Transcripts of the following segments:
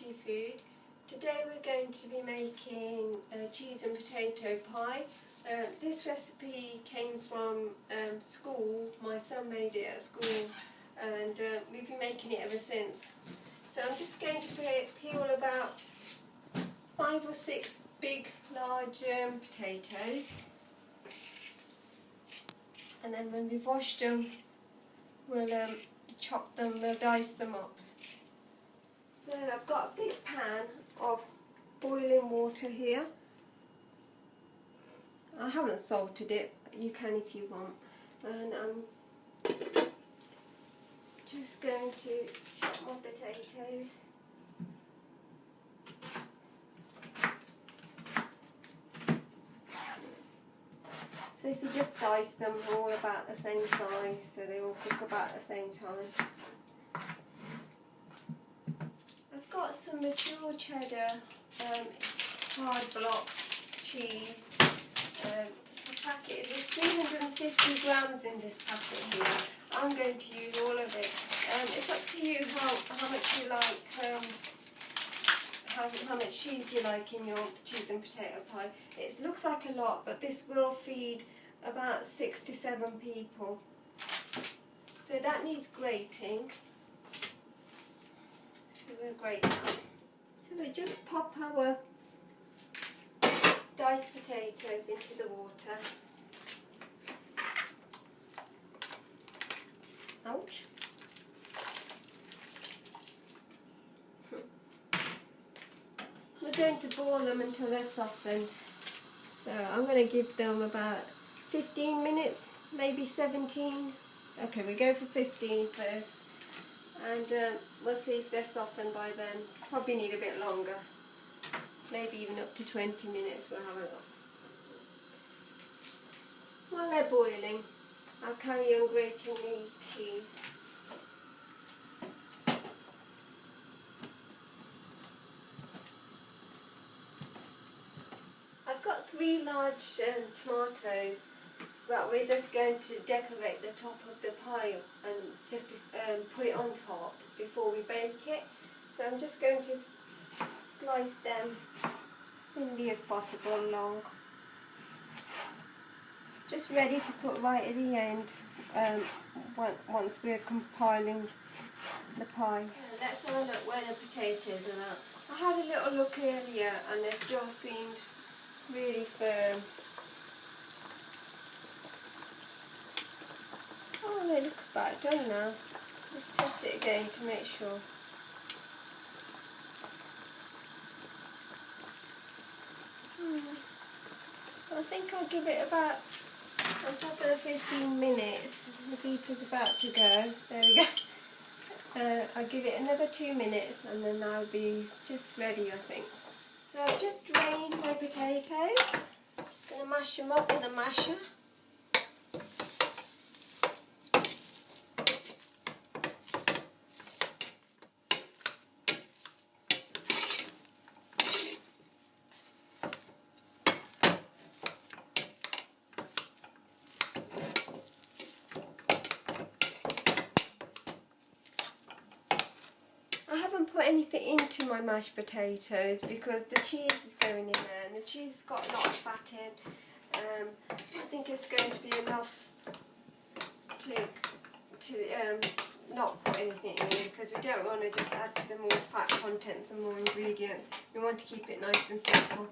hearty food. Today we're going to be making cheese and potato pie. This recipe came from school. My son made it at school and we've been making it ever since. So I'm just going to peel about 5 or 6 big large potatoes, and then when we've washed them we'll chop them, we'll dice them up. So I've got a big pan of boiling water here. I haven't salted it, but you can if you want. And I'm just going to chop my potatoes. So if you just dice them all about the same size, so they all cook about the same time. I've got some mature cheddar, hard block cheese. The packet, there's 350 grams in this packet here. I'm going to use all of it. It's up to you how much you like, how much cheese you like in your cheese and potato pie. It looks like a lot, but this will feed about 6 to 7 people. So that needs grating. So we'll grate that. So we just pop our diced potatoes into the water. Ouch. We're going to boil them until they're softened. So I'm going to give them about 15 minutes, maybe 17. Okay, we go for 15 first. And we'll see if they're softened by then. Probably need a bit longer. Maybe even up to 20 minutes, we'll have a look. While they're boiling, I'll carry on grating the cheese. I've got 3 large tomatoes, but we're just going to decorate the top of the pie and just put it on top before we bake it. So I'm just going to slice them thinly as possible long. Just ready to put right at the end once we're compiling the pie. Let's have a look where the potatoes are at. I had a little look earlier and they still seemed really firm. Oh, they look about done now. Let's test it again to make sure. I think I'll give it about, on top of the 15 minutes, the beeper's about to go. There we go. I'll give it another 2 minutes and then I'll be just ready, I think. So I've just drained my potatoes. Just going to mash them up with a masher. I haven't put anything into my mashed potatoes because the cheese is going in there and the cheese has got a lot of fat in. I think it's going to be enough to not put anything in because we don't want to just add to the more fat contents and more ingredients. We want to keep it nice and simple.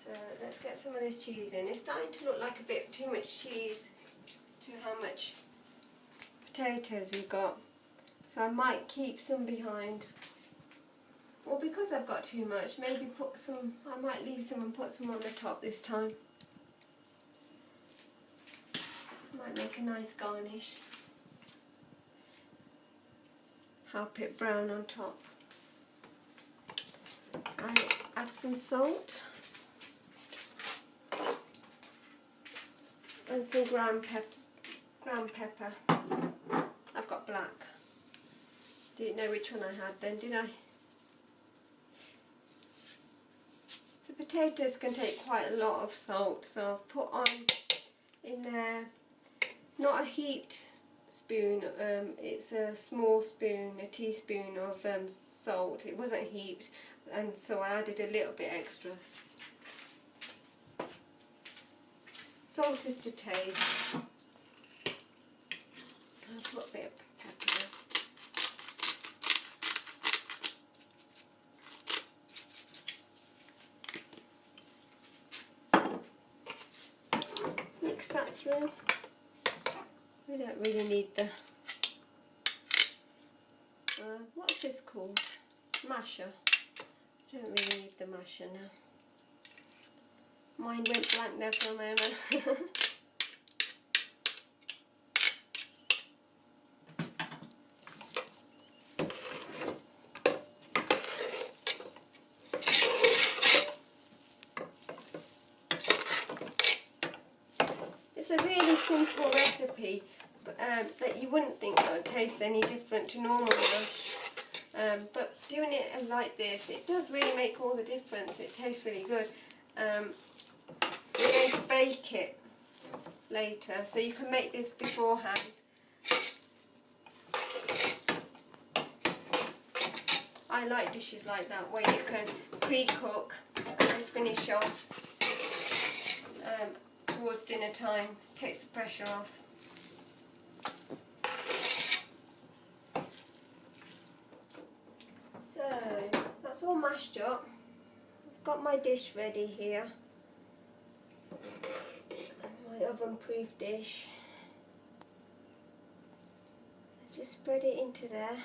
So let's get some of this cheese in. It's starting to look like a bit too much cheese to how much potatoes we've got. So I might keep some behind. Or because I've got too much, maybe put some, I might leave some and put some on the top this time. Might make a nice garnish. Help it brown on top. And add some salt. And some ground pepper. I've got black. Didn't know which one I had then, did I? So potatoes can take quite a lot of salt, so I've put on in there not a heaped spoon, it's a small spoon, a teaspoon of salt. It wasn't heaped, and so I added a little bit extra. Salt is to taste. I'll put a bit of pepper. Mix that through. We don't really need the, what's this called? Masher. Don't really need the masher now. Mine went blank there for a moment. It's a really simple recipe, but, that you wouldn't think that would taste any different to normal mash. But doing it like this, it does really make all the difference. It tastes really good. We're going to bake it later, so you can make this beforehand. I like dishes like that, where you can pre-cook and just finish off towards dinner time, take the pressure off. So that's all mashed up. I've got my dish ready here, my oven-proof dish. Just spread it into there.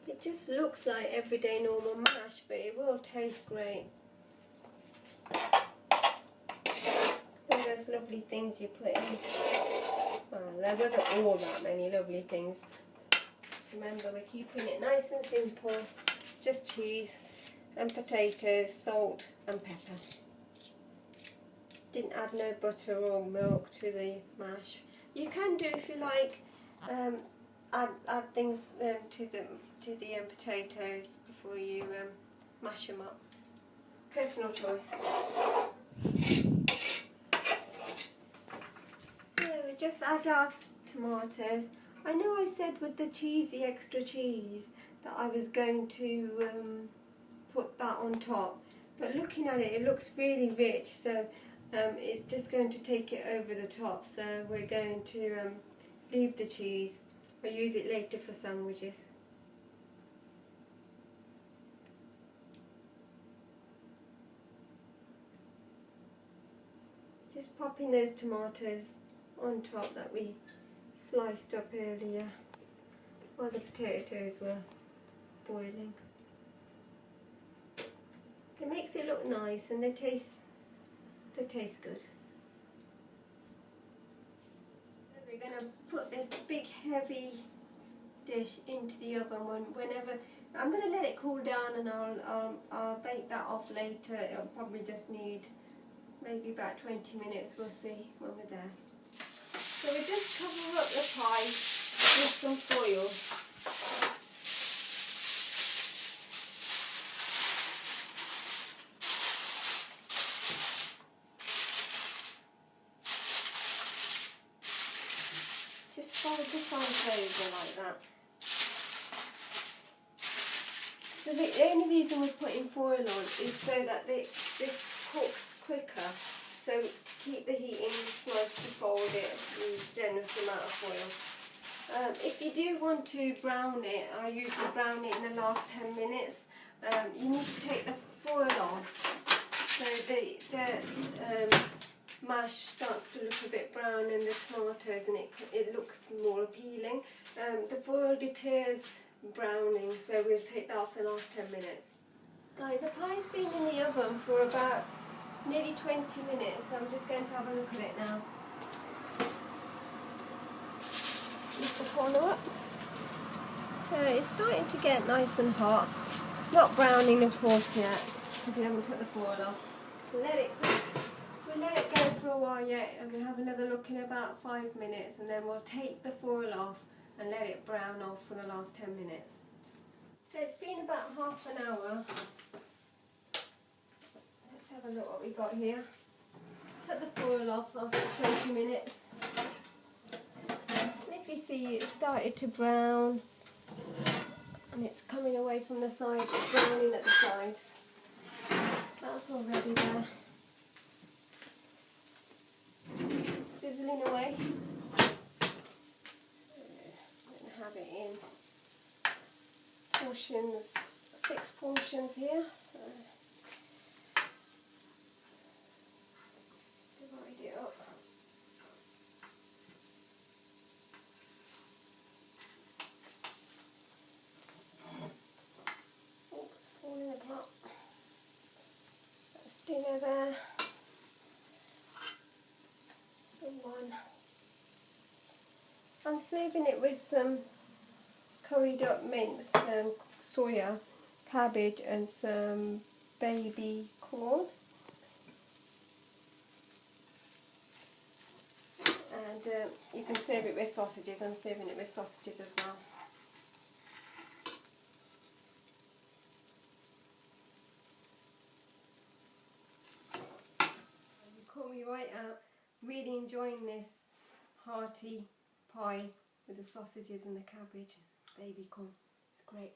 It just looks like everyday normal mash, but it will taste great. All those lovely things you put in. Well, there wasn't all that many lovely things. Remember, we're keeping it nice and simple. It's just cheese and potatoes, salt and pepper. Didn't add no butter or milk to the mash. You can do, if you like, add things to the potatoes before you mash them up. Personal choice. So we just add our tomatoes. I know I said with the cheesy extra cheese that I was going to put that on top, but looking at it, it looks really rich, so it's just going to take it over the top. So we're going to leave the cheese. I'll use it later for sandwiches. Just popping those tomatoes on top that we sliced up earlier while the potatoes were boiling. It makes it look nice, and they taste good. We're going to put this big heavy dish into the oven whenever. I'm going to let it cool down, and I'll bake that off later. It'll probably just need maybe about 20 minutes. We'll see when we're there. So we just cover up the pie with some foil. Just fold the sides over like that. So the only reason we're putting foil on is so that this cooks quicker. So to keep the heat in, it's nice to fold it, use a generous amount of foil. If you do want to brown it, I usually brown it in the last 10 minutes. You need to take the foil off so the mash starts to look a bit brown, and the tomatoes, and it looks more appealing. The foil deters browning, so we'll take that off the last 10 minutes. Right, the pie's been in the oven for about nearly 20 minutes. I'm just going to have a look at it now. Lift the corner up. So it's starting to get nice and hot. It's not browning of course yet because we haven't took the foil off. We'll let it go for a while yet, and we'll have another look in about 5 minutes, and then we'll take the foil off and let it brown off for the last 10 minutes. So it's been about half an hour. Let's have a look what we got here. Took the foil off after 20 minutes. And if you see, it started to brown and it's coming away from the side, it's browning at the sides. That's already there. Sizzling away. And have it in portions, 6 portions here. So let's divide it up. Oops, falling apart. That's dinner there. And one. I'm serving it with some curried up mince, soya, cabbage and some baby corn. And you can serve it with sausages. I'm serving it with sausages as well. You call me right out. Really enjoying this hearty pie with the sausages and the cabbage, baby corn. It's great.